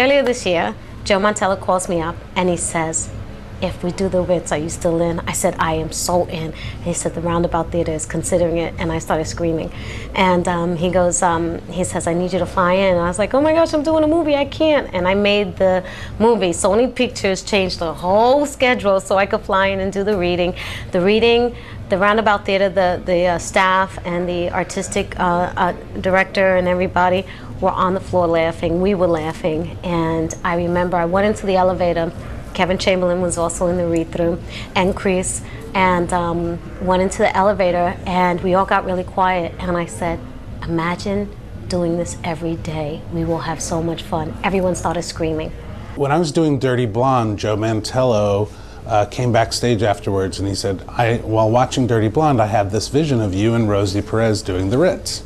Earlier this year, Joe Mantello calls me up and he says, if we do the Ritz, are you still in? I said, I am so in. And he said, the Roundabout Theatre is considering it. And I started screaming. And he goes, he says, I need you to fly in. And I was like, oh my gosh, I'm doing a movie, I can't. And I made the movie. Sony Pictures changed the whole schedule so I could fly in and do the reading. The Roundabout Theatre, the staff and the artistic director and everybody were on the floor laughing. We were laughing. And I remember I went into the elevator. Kevin Chamberlin was also in the read-through, and Chris, and went into the elevator, and we all got really quiet. And I said, imagine doing this every day. We will have so much fun. Everyone started screaming. When I was doing Dirty Blonde, Joe Mantello came backstage afterwards, and he said, while watching Dirty Blonde, I had this vision of you and Rosie Perez doing the Ritz.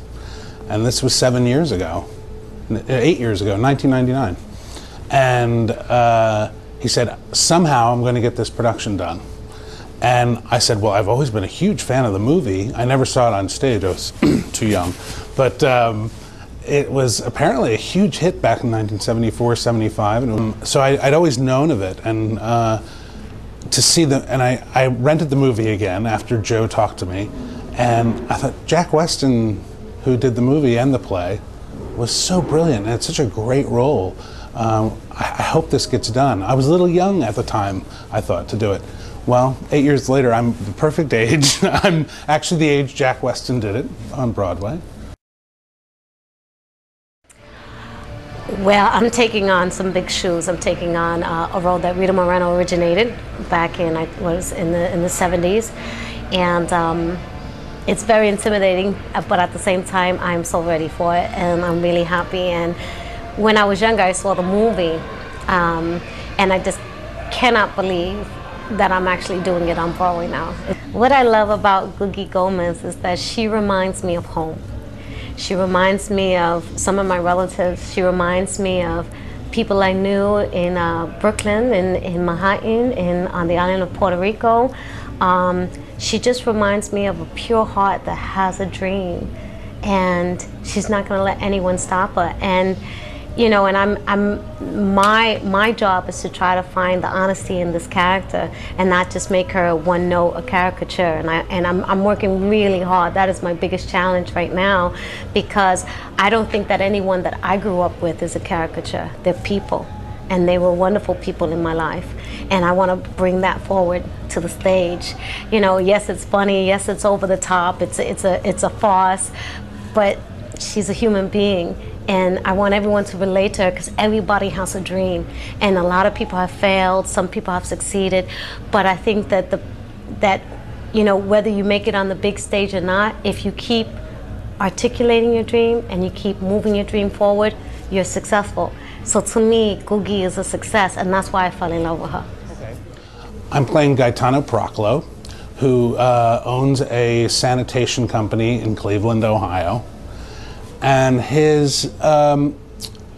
And this was 8 years ago, 1999. And he said, somehow I'm going to get this production done. And I said, well, I've always been a huge fan of the movie. I never saw it on stage. I was too young. But it was apparently a huge hit back in 1974, 75. And so I'd always known of it. And to see I rented the movie again after Joe talked to me. And I thought, Jack Weston, who did the movie and the play, was so brilliant. And it's such a great role. I hope this gets done. I was a little young at the time, I thought, to do it. Well, 8 years later, I'm the perfect age. I'm actually the age Jack Weston did it on Broadway. Well, I'm taking on some big shoes. I'm taking on a role that Rita Moreno originated back in, in the 70s. And it's very intimidating, but at the same time, I'm so ready for it, and I'm really happy. And when I was younger, I saw the movie, and I just cannot believe that I'm actually doing it on Broadway now. What I love about Googie Gomez is that she reminds me of home. She reminds me of some of my relatives. She reminds me of people I knew in Brooklyn, in Manhattan, on the island of Puerto Rico. She just reminds me of a pure heart that has a dream, and she's not going to let anyone stop her. And you know, and my job is to try to find the honesty in this character and not just make her a caricature. And I'm working really hard. That is my biggest challenge right now, because I don't think that anyone that I grew up with is a caricature. They're people, and they were wonderful people in my life. And I want to bring that forward to the stage. You know, yes, it's funny. Yes, it's over the top. It's a farce, but she's a human being. And I want everyone to relate to her, because everybody has a dream. And a lot of people have failed, some people have succeeded. But I think that you know, whether you make it on the big stage or not, if you keep articulating your dream and you keep moving your dream forward, you're successful. So to me, Googie is a success, and that's why I fell in love with her. Okay. I'm playing Gaetano Proclo, who owns a sanitation company in Cleveland, Ohio. And his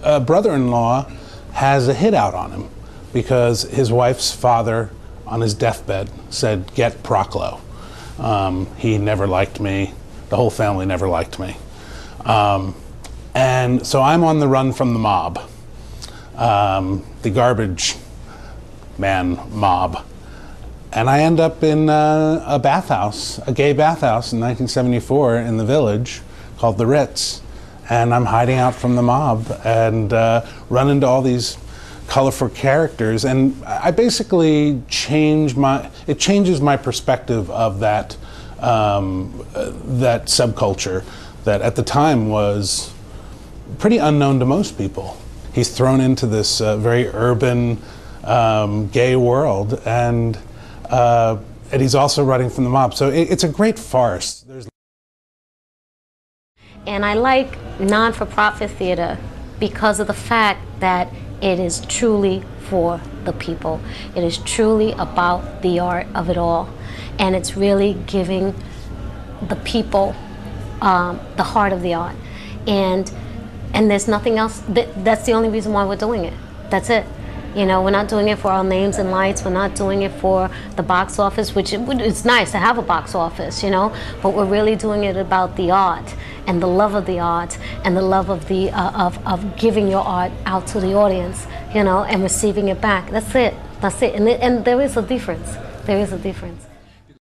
brother-in-law has a hit out on him because his wife's father on his deathbed said, get Proclo. He never liked me. The whole family never liked me. And so I'm on the run from the mob, the garbage man mob. And I end up in a bathhouse, a gay bathhouse in 1974 in the Village called the Ritz. And I'm hiding out from the mob and run into all these colorful characters. And I basically it changes my perspective of that, that subculture that at the time was pretty unknown to most people. He's thrown into this very urban, gay world, and he's also running from the mob. So it's a great farce. And I like non-for-profit theater because of the fact that it is truly for the people. It is truly about the art of it all. And it's really giving the people the heart of the art. And there's nothing else. That's the only reason why we're doing it. That's it. You know, we're not doing it for our names and lights. We're not doing it for the box office, which it's nice to have a box office, you know, but we're really doing it about the art. and the love of the art and the love of the of giving your art out to the audience, you know, and receiving it back. That's it. That's it. And there is a difference. There is a difference.